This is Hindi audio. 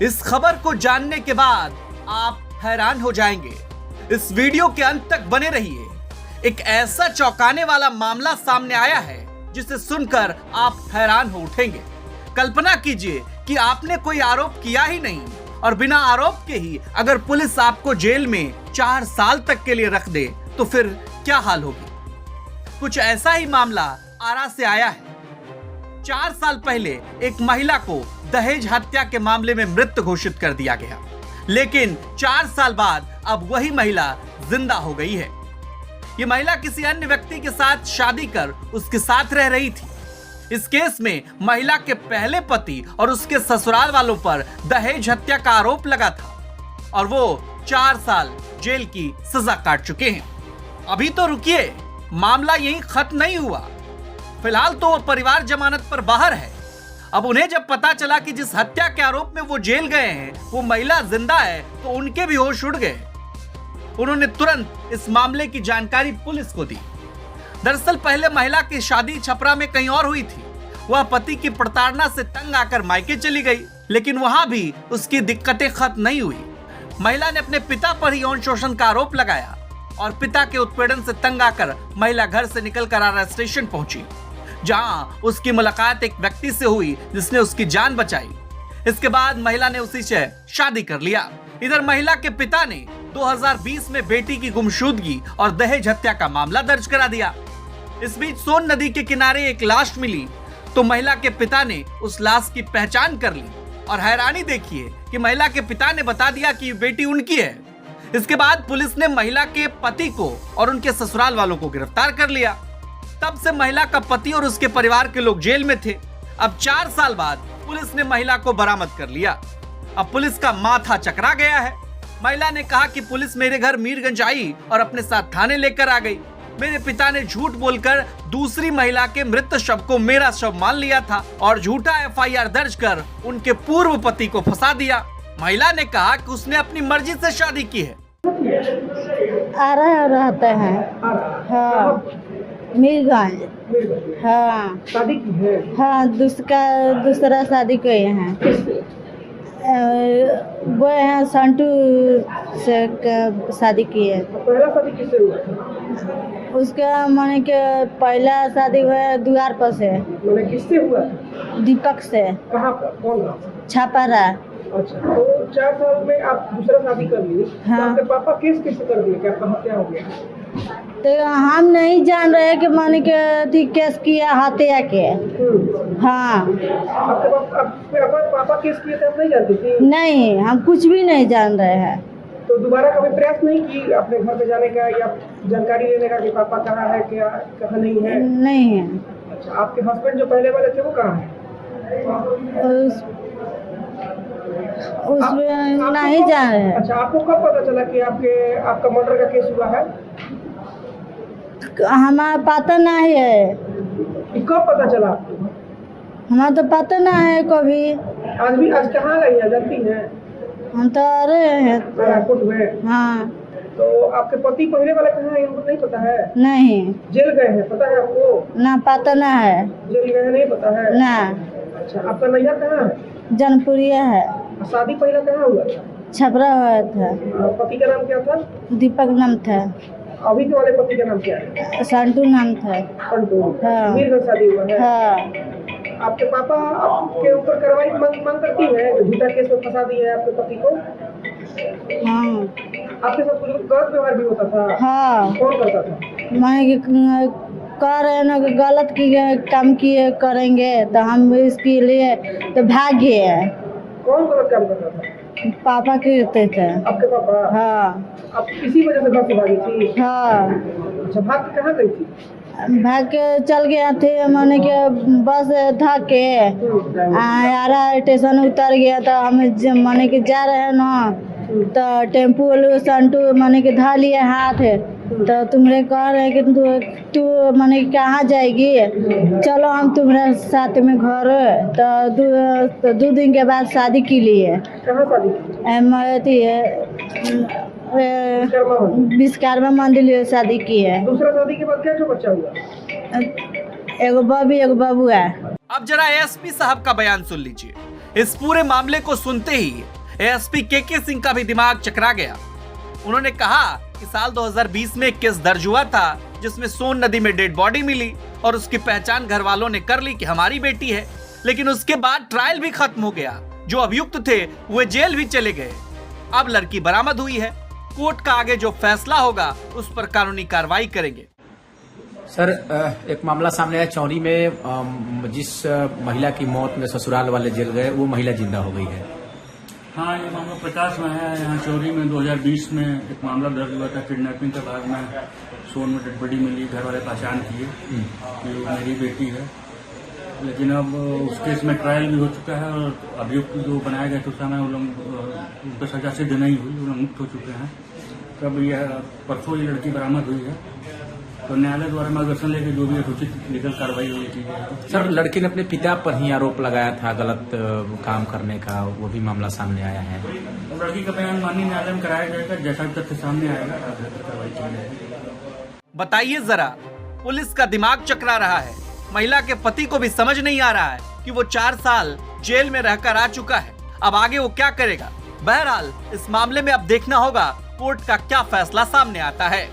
इस खबर को जानने के बाद आप हैरान हो जाएंगे। इस वीडियो के अंत तक बने रहिए। एक ऐसा चौंकाने वाला मामला सामने आया है जिसे सुनकर आप हैरान हो उठेंगे। कल्पना कीजिए कि आपने कोई आरोप किया ही नहीं और बिना आरोप के ही अगर पुलिस आपको जेल में 4 साल तक के लिए रख दे तो फिर क्या हाल होगी। कुछ ऐसा ही मामला आरा से आया है। 4 साल पहले एक महिला को दहेज हत्या के मामले में मृत घोषित कर दिया गया, लेकिन 4 साल बाद अब वही महिला जिंदा हो गई है। ये महिला किसी अन्य व्यक्ति के साथ शादी कर उसके साथ रह रही थी। इस केस में महिला के पहले पति और उसके ससुराल वालों पर दहेज हत्या का आरोप लगा था और वो 4 साल जेल की सजा काट चुके हैं। अभी तो रुकिए, मामला यहीं खत्म नहीं हुआ। फिलहाल तो वो परिवार जमानत पर बाहर है। अब उन्हें जब पता चला कि जिस हत्या के आरोप में वो जेल गए हैं वो महिला जिंदा है तो उनके भी होश उड़ गए। उन्होंने तुरंत इस मामले की जानकारी पुलिस को दी। दरअसल पहले महिला की शादी छपरा में कहीं और हुई थी। वह पति की प्रताड़ना से तंग आकर मायके चली गई, लेकिन वहां भी उसकी दिक्कतें खत्म नहीं हुई। महिला ने अपने पिता पर ही यौन शोषण का आरोप लगाया और पिता के उत्पीड़न से तंग आकर महिला घर से निकलकर आरा स्टेशन पहुंची, जहां उसकी मुलाकात एक व्यक्ति से हुई जिसने उसकी जान बचाई। इसके बाद महिला ने उसी से शादी कर लिया। इधर महिला के पिता ने 2020 में बेटी की गुमशुदगी और दहेज हत्या का मामला दर्ज करा दिया। इस बीच सोन नदी के किनारे एक लाश मिली तो महिला के पिता ने उस लाश की पहचान कर ली और हैरानी देखिए कि महिला के पिता ने बता दिया कि बेटी उनकी है। इसके बाद पुलिस ने महिला के पति को और उनके ससुराल वालों को गिरफ्तार कर लिया। तब से महिला का पति और उसके परिवार के लोग जेल में थे। अब 4 साल बाद पुलिस ने महिला को बरामद कर लिया। अब पुलिस का माथा चकरा गया है। महिला ने कहा कि पुलिस मेरे घर मीरगंज आई और अपने साथ थाने लेकर आ गई। मेरे पिता ने झूठ बोलकर दूसरी महिला के मृत शव को मेरा शव मान लिया था और झूठा FIR दर्ज कर उनके पूर्व पति को फंसा दिया। महिला ने कहा कि उसने अपनी मर्जी से शादी की है। रहते हैं हाँ, मीरगंज। हाँ शादी की है? हाँ, दूसरा शादी किए हैं। वो हैं संटू से शादी की है। पहला शादी किससे हुआ था? उसका माने के पहला शादी हुआ द्वार पर से। मैंने किससे हुआ था? दीपक से। कहाँ पर? कौन? छापारा। अच्छा, तो 4 साल में आप दूसरा शादी कर ली। हाँ। तो आपके पापा केस कैसे कर दिए? क्या कहाँ क्या हो गया? तो हम नहीं जान रहे कि माने के अथी केस किया हत्या के। हाँ। आपके पापा केस किए थे, आप नहीं जानती थी? नहीं, हम कुछ भी नहीं जान रहे हैं। तो दोबारा कभी प्रयास नहीं की अपने घर पे जाने का या जानकारी लेने का कि पापा कहाँ है, क्या कहाँ नहीं है? नहीं है। अच्छा, आपके हस्बैंड जो पहले वाले थे वो कहाँ है? उसमें नहीं जान रहे हैं। अच्छा, आपको कब पता चला कि आपका मर्डर का केस हुआ है? हमारा पता नहीं है। कब पता चला आपको? हमारा तो पता नहीं है कभी। आज कहाँ गई है जानती हैं? हम तो आ रहे हैं। एयरपोर्ट में। हाँ। तो आपके पति पहले वाला कहाँ है, इनको नहीं पता है? नहीं। जेल गए हैं, पता है आपको? ना, पता ना है। जेल गए हैं, नहीं पता है? ना। अच्छा, आपका नैया कहाँ है? जनपुरिया है। शादी पहला कहाँ हुआ था? छपरा हुआ था। पति का नाम क्या था? दीपक नाम था। अभी के वाले पति का नाम क्या है? संटू नाम था। संटू। हाँ। मीरगंज शादी हुआ है? हाँ। आपके पापा आपके ऊपर कार्रवाई मांग करती है? झूठा केस में फंसा दिया है आपके पति को? हाँ। आपके साथ कुछ गलत व्यवहार भी होता था? हाँ। कौन करता था? मैं कह रहे ना कि गलत की काम किए करेंगे तो हम इसके लिए तो भाग गए। कौन गलत काम करता था? पापा करते थे। आपके पापा? हाँ। आप इसी वजह से घर से भागी थी? हाँ। अच्छा, भाग के कहाँ गई थी? भाग के चल गया थे, माने के बस था के आरा स्टेशन उतर गया तो हम माने के जा रहे हैं ना तो टेम्पू वाले संटू माने के धा लिए हाथ तो तुम्हारे कह रहे कि तू माने कहाँ जाएगी, चलो हम तुम्हारे साथ में घर। तो 2 दिन के बाद शादी की लिए। कहाँ शादी? विश्वकर्मा मंदिर शादी की है। दूसरा शादी के बाद क्या जो बच्चा हुआ? एगो बबी एगो बबुआ। अब जरा एसपी साहब का बयान सुन लीजिए। इस पूरे मामले को सुनते ही एएसपी के सिंह का भी दिमाग चकरा गया। उन्होंने कहा कि साल 2020 में एक केस दर्ज हुआ था जिसमें सोन नदी में डेड बॉडी मिली और उसकी पहचान घर वालों ने कर ली कि हमारी बेटी है, लेकिन उसके बाद ट्रायल भी खत्म हो गया। जो अभियुक्त थे वे जेल भी चले गए। अब लड़की बरामद हुई है। कोर्ट का आगे जो फैसला होगा उस पर कानूनी कार्रवाई करेंगे। सर, एक मामला सामने आया चौरी में, जिस महिला की मौत में ससुराल वाले जल गए, वो महिला जिंदा हो गई है। हाँ, ये मामला प्रकाश में है। यहाँ चोरी में 2020 में एक मामला दर्ज हुआ था। किडनैपिंग के बाद में सोन में डेड बॉडी मिली, घर वाले पहचान किए कि मेरी बेटी है। लेकिन अब उस केस में ट्रायल भी हो चुका है और अभियुक्त जो बनाया गया तो समय उनको सजा सिद्ध नहीं हुई, वो लोग मुक्त हो चुके हैं। तब यह परसों ये लड़की बरामद हुई है, तो न्यायालय द्वारा मार्गदर्शन लेकर जो भी उचित लीगल कार्रवाई हुई की जाएगी। सर, लड़की ने अपने पिता पर ही आरोप लगाया था गलत काम करने का, वो भी मामला सामने आया है। तो लड़की का बयान माननीय न्यायालय में कराया जाएगा। जैसा भी तथ्य सामने आएगा कार्रवाई की जाएगी। बताइए जरा, पुलिस का दिमाग चकरा रहा है। महिला के पति को भी समझ नहीं आ रहा है कि वो 4 साल जेल में रहकर आ चुका है। अब आगे वो क्या करेगा? बहरहाल इस मामले में अब देखना होगा कोर्ट का क्या फैसला सामने आता है।